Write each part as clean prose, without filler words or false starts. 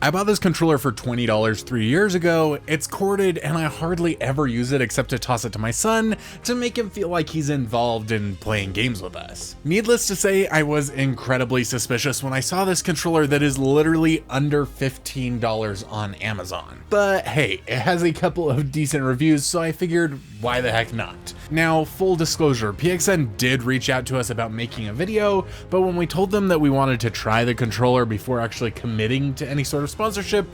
I bought this controller for $20 3 years ago. It's corded and I hardly ever use it except to toss it to my son to make him feel like he's involved in playing games with us. Needless to say, I was incredibly suspicious when I saw this controller that is literally under $15 on Amazon. But hey, it has a couple of decent reviews, so I figured why the heck not? Now, full disclosure, PXN did reach out to us about making a video, but when we told them that we wanted to try the controller before actually committing to any sort of sponsorship,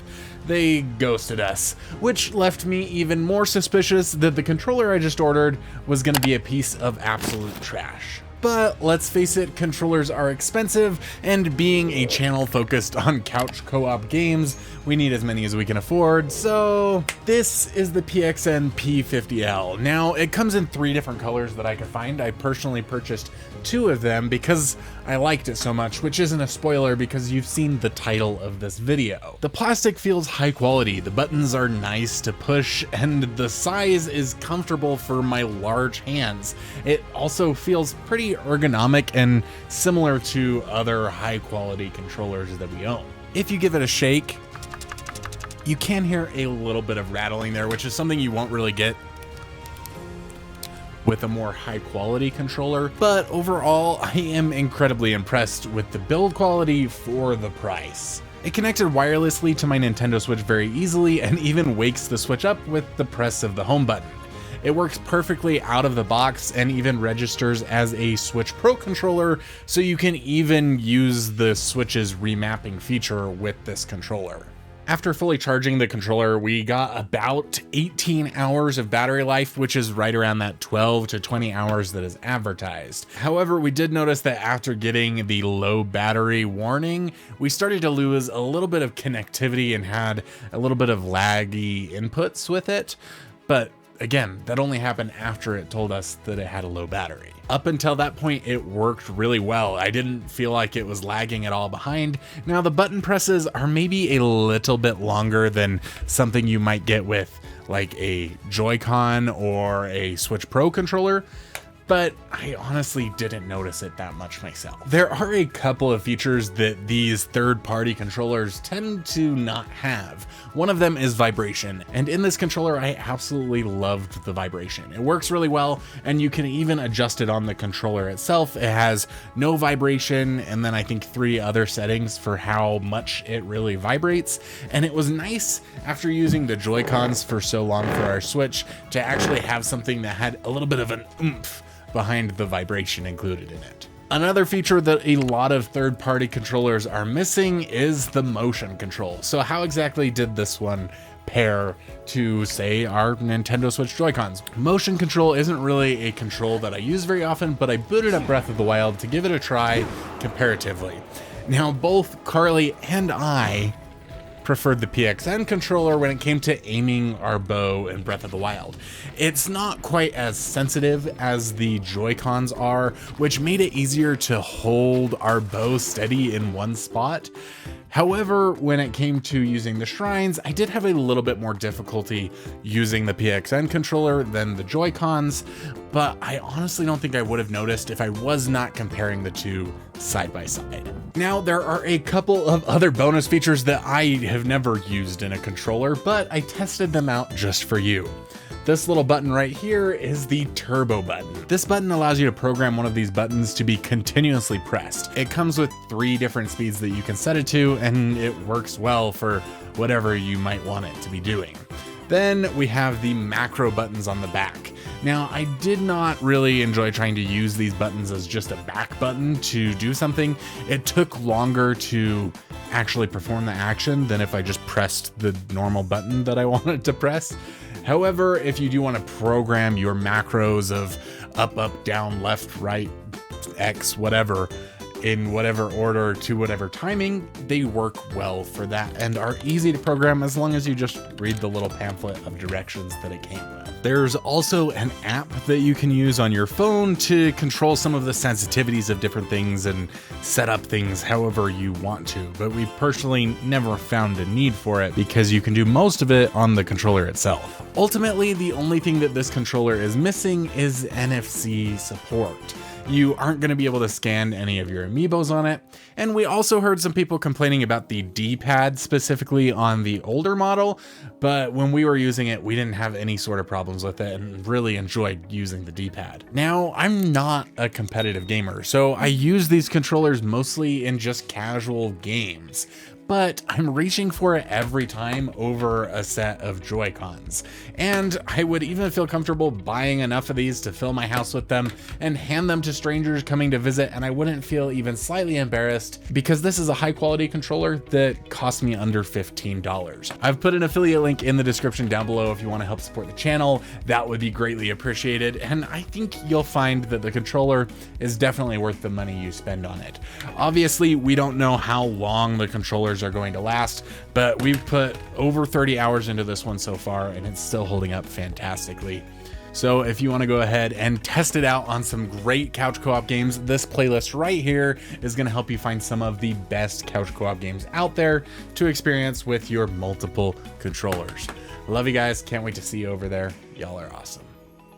they ghosted us, which left me even more suspicious that the controller I just ordered was going to be a piece of absolute trash. But let's face it, controllers are expensive, and being a channel focused on couch co-op games, we need as many as we can afford, so this is the PXN P50l. Now, it comes in 3 different colors that I could find. I personally purchased 2 of them because I liked it so much, which isn't a spoiler because you've seen the title of this video. The plastic feels high quality, the buttons are nice to push, and the size is comfortable for my large hands. It also feels pretty ergonomic and similar to other high quality controllers that we own. If you give it a shake, you can hear a little bit of rattling there, which is something you won't really get with a more high quality controller, but overall I am incredibly impressed with the build quality for the price. It connected wirelessly to my Nintendo Switch very easily and even wakes the Switch up with the press of the home button. It works perfectly out of the box and even registers as a Switch Pro controller, so you can even use the Switch's remapping feature with this controller. After fully charging the controller, we got about 18 hours of battery life, which is right around that 12 to 20 hours that is advertised. However, we did notice that after getting the low battery warning, we started to lose a little bit of connectivity and had a little bit of laggy inputs with it. But again, that only happened after it told us that it had a low battery. Up until that point, it worked really well. I didn't feel like it was lagging at all behind. Now, the button presses are maybe a little bit longer than something you might get with like a Joy-Con or a Switch Pro controller, but I honestly didn't notice it that much myself. There are a couple of features that these third-party controllers tend to not have. One of them is vibration, and in this controller I absolutely loved the vibration. It works really well, and you can even adjust it on the controller itself. It has no vibration, and then I think 3 other settings for how much it really vibrates, and it was nice after using the Joy-Cons for so long for our Switch to actually have something that had a little bit of an oomph behind the vibration included in it. Another feature that a lot of third-party controllers are missing is the motion control. So how exactly did this one pair to, say, our Nintendo Switch Joy-Cons? Motion control isn't really a control that I use very often, but I booted up Breath of the Wild to give it a try comparatively. Now, both Carly and I preferred the PXN controller when it came to aiming our bow in Breath of the Wild. It's not quite as sensitive as the Joy-Cons are, which made it easier to hold our bow steady in one spot. However, when it came to using the shrines, I did have a little bit more difficulty using the PXN controller than the Joy-Cons, but I honestly don't think I would have noticed if I was not comparing the two side by side. Now, there are a couple of other bonus features that I have never used in a controller, but I tested them out just for you. This little button right here is the turbo button. This button allows you to program one of these buttons to be continuously pressed. It comes with 3 different speeds that you can set it to, and it works well for whatever you might want it to be doing. Then we have the macro buttons on the back. Now, I did not really enjoy trying to use these buttons as just a back button to do something. It took longer to actually perform the action than if I just pressed the normal button that I wanted to press. However, if you do want to program your macros of up, up, down, left, right, X, whatever, in whatever order to whatever timing, they work well for that and are easy to program as long as you just read the little pamphlet of directions that it came with. There's also an app that you can use on your phone to control some of the sensitivities of different things and set up things however you want to, but we personally never found a need for it because you can do most of it on the controller itself. Ultimately, the only thing that this controller is missing is NFC support. You aren't going to be able to scan any of your amiibos on it. And we also heard some people complaining about the D-pad specifically on the older model, but when we were using it, we didn't have any sort of problems with it and really enjoyed using the D-pad. Now, I'm not a competitive gamer, so I use these controllers mostly in just casual games, but I'm reaching for it every time over a set of Joy-Cons. And I would even feel comfortable buying enough of these to fill my house with them and hand them to strangers coming to visit, and I wouldn't feel even slightly embarrassed because this is a high quality controller that cost me under $15. I've put an affiliate link in the description down below if you want to help support the channel. That would be greatly appreciated, and I think you'll find that the controller is definitely worth the money you spend on it. Obviously, we don't know how long the controllers are going to last, but we've put over 30 hours into this one so far, and it's still holding up fantastically. So if you want to go ahead and test it out on some great couch co-op games, this playlist right here is going to help you find some of the best couch co-op games out there to experience with your multiple controllers. Love you guys. Can't wait to see you over there. Y'all are awesome.